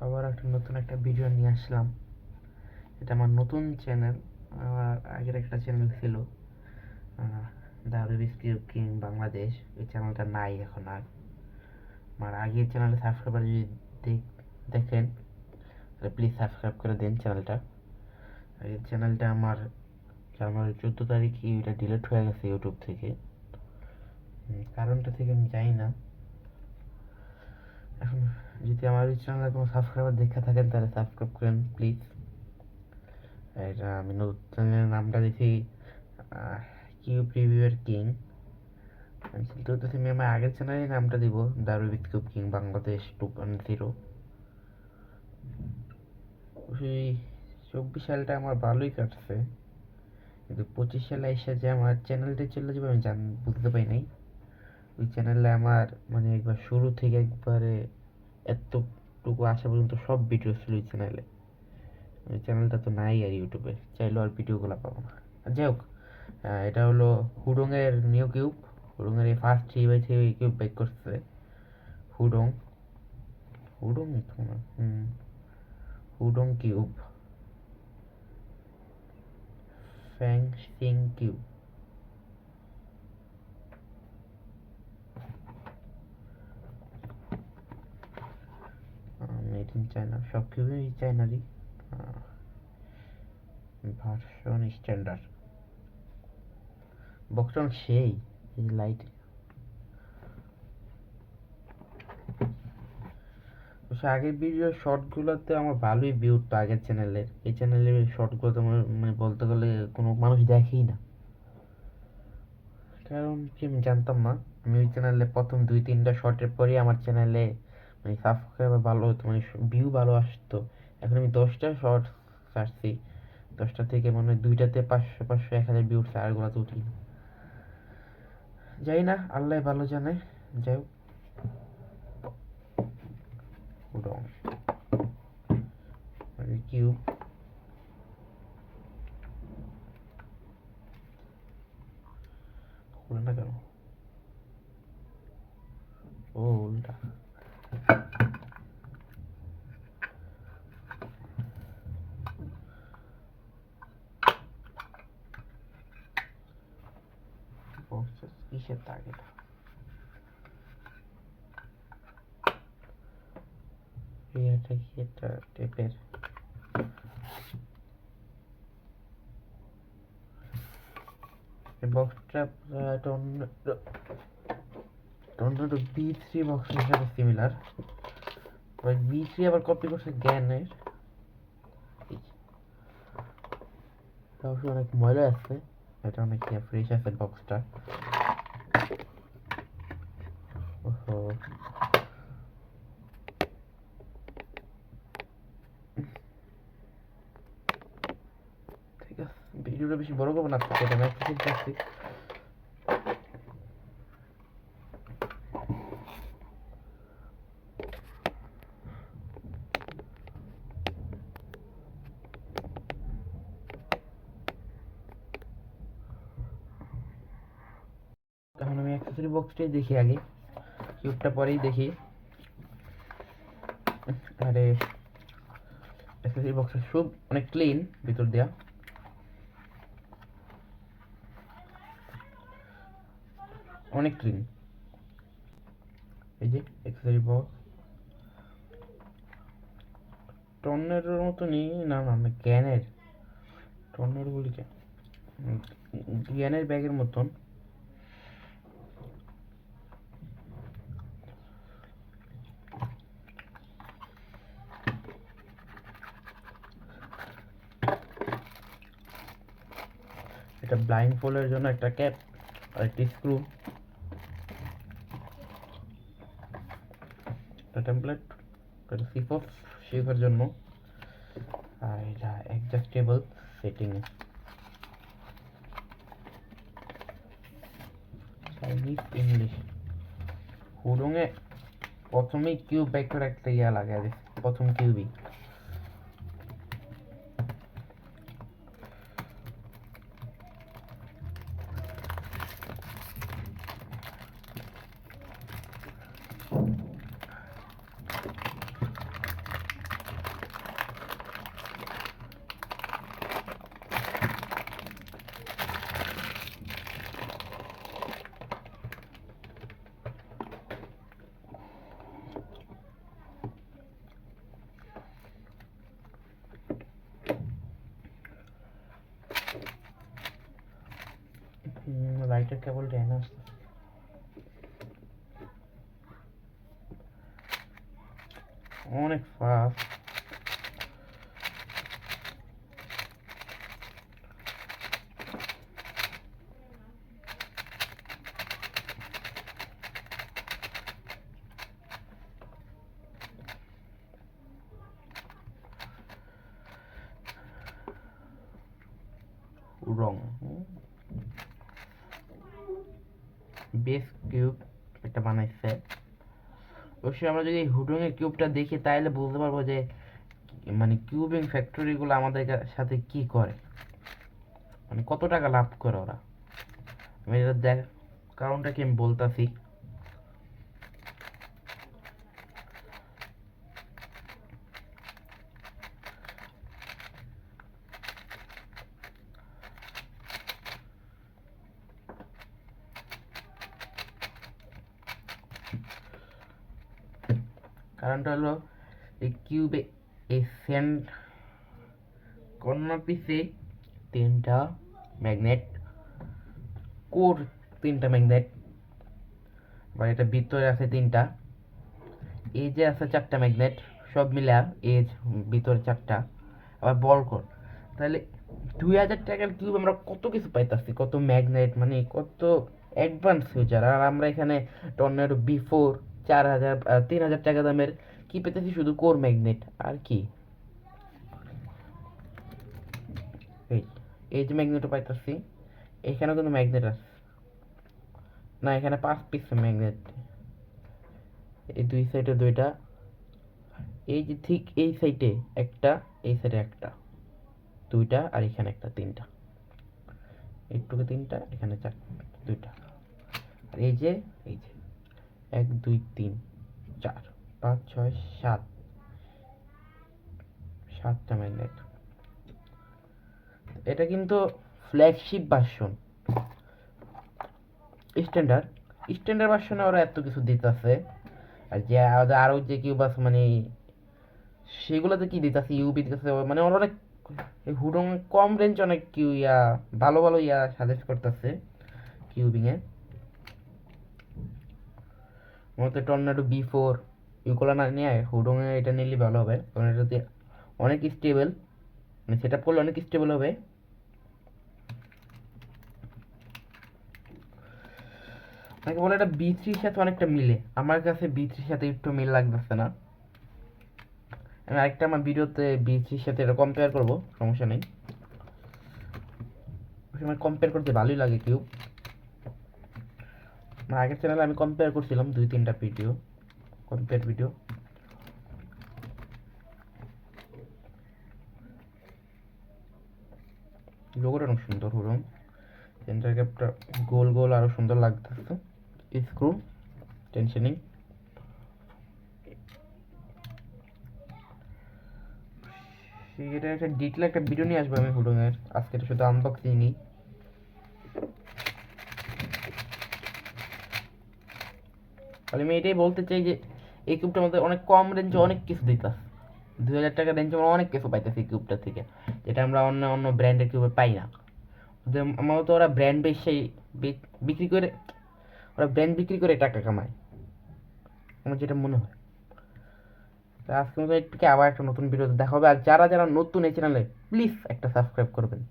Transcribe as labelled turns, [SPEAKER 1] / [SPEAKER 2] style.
[SPEAKER 1] আবার নতুন একটা ভিডিও নিয়ে আসলাম। এটা আমার নতুন চ্যানেল। আমার আগের একটা চ্যানেল ছিল, the Rubik's cube king Bangladesh. ওই চ্যানেলটা নাই এখন আর। আমার আগের চ্যানেলে সাবস্ক্রাইবার যদি দেখেন তাহলে প্লিজ সাবস্ক্রাইব করে দিন চ্যানেলটা। আগের চ্যানেলটা আমার জানুয়ারি 14 তারিখে ওইটা ডিলিট হয়ে গেছে ইউটিউব থেকে। কারণটা থেকে আমি জানি না। এখন যদি আমার ওই চ্যানেলে কোনো সাবস্ক্রাইবার দেখে থাকেন তাহলে সাবস্ক্রাইব করেন প্লিজ। এটা আমি নতুন চ্যানেলের নামটা দিয়েছি কিউব রিভিউয়ের কিং। আমি চিন্তা করতেছি আমি আমার আগের চ্যানেলের নামটা দিব, the Rubik's cube king Bangladesh 2.0। সেই 24 সালটা আমার ভালোই কাটছে, কিন্তু 25 সালে এসে যে আমার চ্যানেলটা চলে যাবে আমি বুঝতে পারি নাই। ওই চ্যানেলে আমার মানে একবার শুরু থেকে একবারে এতটুকু আসা পর্যন্ত সব ভিডিও ছিল ওই চ্যানেলে। ওই চ্যানেলটা তো নাই আর ইউটিউবে, চাইলেও আর ভিডিওগুলো পাবো না। যাই হোক, এটা হলো হুডংয়ের নিউ কিউব। হুডংয়ের এই ফার্স্ট 3x3 কিউব বেক করছে হুডং। হুডং হুডং কিউব ফ্যাং সিং কিউব। মেড ইন চায়না, সব কিউবই চায়নারই। ভার্সন স্ট্যান্ডার্ড বক্সন সেই লাইট। আগের ভিডিওর শর্টগুলোতে আমার ভালোই ভিউ তো আগের চ্যানেলের। এই চ্যানেলের শর্টগুলো আমার মানে বলতে গেলে কোনো মানুষ দেখেই না। কারণ কি আমি জানতাম না। আমি ওই চ্যানেলে প্রথম 2-3টা শর্টের পরেই আমার চ্যানেলে মানে সাবস্ক্রাইবার ভালো হতো, মানে ভিউ ভালো আসতো। এখন আমি 10টা শর্ট ছাড়ছি, 10টা থেকে মনে হয় 2টাতে 500-500-1000 ভিউ উঠছে, আরগুলোতে উঠি যাই না, আল্লাহ ভালো জানে। যাই হোক, উডং কিউব খুলে না কেন? ও উল্টা। কিসের তাক এটা? এটা কি? এটা টেপের। বক্সটা টর্নেডো বি3 বক্সের সাথে সিমিলার। বি3 আবার কপি করছে জ্ঞানের। অনেক ময়লা আছে, এটা অনেক ফ্রেশ আছে বক্সটা। ওহো, ঠিক আছে, ভিডিওটা বেশি বড় করবো না, এটা ম্যাক্স করছি। এখন আমি অ্যাক্সেসরি বক্সটাই দেখি আগে, কিউবটা পরেই দেখি। আরে অ্যাক্সেসরি বক্সের সব অনেক ক্লিন ভিতর দেয়া, অনেক ক্লিন। এই যে অ্যাক্সেসরি বক্স টর্নেডোর মতনই, না না না জ্ঞানের। টর্নেডো বলি কেন, জ্ঞানের ব্যাগের মতন। এটা ব্লাইন্ড ফোল্ডের জন্য একটা ক্যাপ আর একটি স্ক্রু, একটা টেমপ্লেট, একটা সিফ শেপের জন্য, আর এটা অ্যাডজাস্টেবল সেটিং। Chinese English. হুডংয়ে প্রথমেই কিউব ব্যাগটার একটা ইয়া লাগে, প্রথম কিউবই। কেবল ড্যান আসছে অনেক ফাস্ট। রং বেস কিউব এটা বানাইছে। অবশ্যই আমরা যদি হুডং এর কিউবটা দেখি তাহলে বুঝতে পারবো যে মানে কিউবিং ফ্যাক্টরিগুলো আমাদের সাথে কি করে, মানে কত টাকা লাভ করে ওরা। আমি এটা দেখ কারণটা কি আমি বলতাছি। কারণটা হলো এই কিউবে এই সেন্ট কর্নার পিসে 3টা ম্যাগনেট, কোর 3টা ম্যাগনেট, বা এটা ভিতরে আছে 3টা, এই যে আছে 4টা ম্যাগনেট, সব মিলা এই ভিতরে 4টা, আবার বল কোর। তাহলে 2000 টাকার কিউব আমরা কত কিছু পাইতাছি, কত ম্যাগনেট, মানে কত অ্যাডভান্স ফিউচার। আর আমরা এখানে টর্নেডো B4 3000 টাকা দামের কি পেতেছি, শুধু কোর ম্যাগনেট আর কি। এই এই যে ম্যাগনেটও পাইতাছি, এখানেও কিন্তু ম্যাগনেট আছে না, এখানে 5 পিস ম্যাগনেট, এই দুই সাইডে 2টা, এই যে ঠিক এই সাইডে একটা, এই সাইডে একটা, 2টা, আর এখানে একটা, 3টা, একটুকে 3টা, এখানে 2টা, আর এই যে 1 2 3 4 5 6 7 7টা ম্যাগনেট। এটা কিন্তু ফ্ল্যাগশিপ ভার্সন। স্ট্যান্ডার্ড স্ট্যান্ডার্ড ভার্সনে ওরা এত কিছু দিতেছে, আর যে আরো যে কিউব আছে মানে সেগুলোতে কি দিতেছে, ইউবি দিতেছে, মানে ওরা অনেক হুডং কম রেঞ্জ অনেক কিউ ভালো ভালো সাজেস্ট করতেছে কিউবিং এ। মতে টর্নেডো B4 এগুলো না নিয়ে হুডং এ এটা নিলে ভালো হবে, কারণ এটাতে অনেক স্টেবল, মানে সেট আপ করলে অনেক স্টেবল হবে। অনেকে বলে এটা B3 সাথে অনেকটা মিলে, আমার কাছে B3 সাথে একটু মিল লাগতেছে না। আমি আরেকটা আমার ভিডিওতে B3 সাথে এটা কম্পেয়ার করবো, সমস্যা নেই। আমার কম্পেয়ার করতে ভালোই লাগে কিউব। আমার আগের চ্যানেলে আমি কম্পেয়ার করছিলাম 2-3টা ভিডিও, কম্পেয়ার ভিডিও। লোগোটা অনেক সুন্দর, হুডং সেন্টার ক্যাপটা গোল গোল আরো সুন্দর লাগতেছে। স্ক্রু টেনশনিং, এটা একটা ডিটেল একটা ভিডিও নিয়ে আসবো আমি হুডং এর, আজকে এটা শুধু আনবক্সিং নেই। আমি এটাই বলতে চাই যে এই কিউবটা আমাদের অনেক কম রেঞ্জে অনেক কিছু দিতেছে, 2000 টাকা রেঞ্জে আমরা অনেক কিছু পাইতেছি এই কিউবটা থেকে, যেটা আমরা অন্য অন্য ব্র্যান্ডের কিউবে পাই না। আমার তো ওরা ব্র্যান্ড বেশি বিক্রি করে, ওরা ব্র্যান্ড বিক্রি করে টাকা কামায়, আমার যেটা মনে হয়। আজকের মতো একটু আবার একটা নতুন ভিডিওতে দেখা হবে। আর যারা যারা নতুন এই চ্যানেলে প্লিজ একটা সাবস্ক্রাইব করবেন।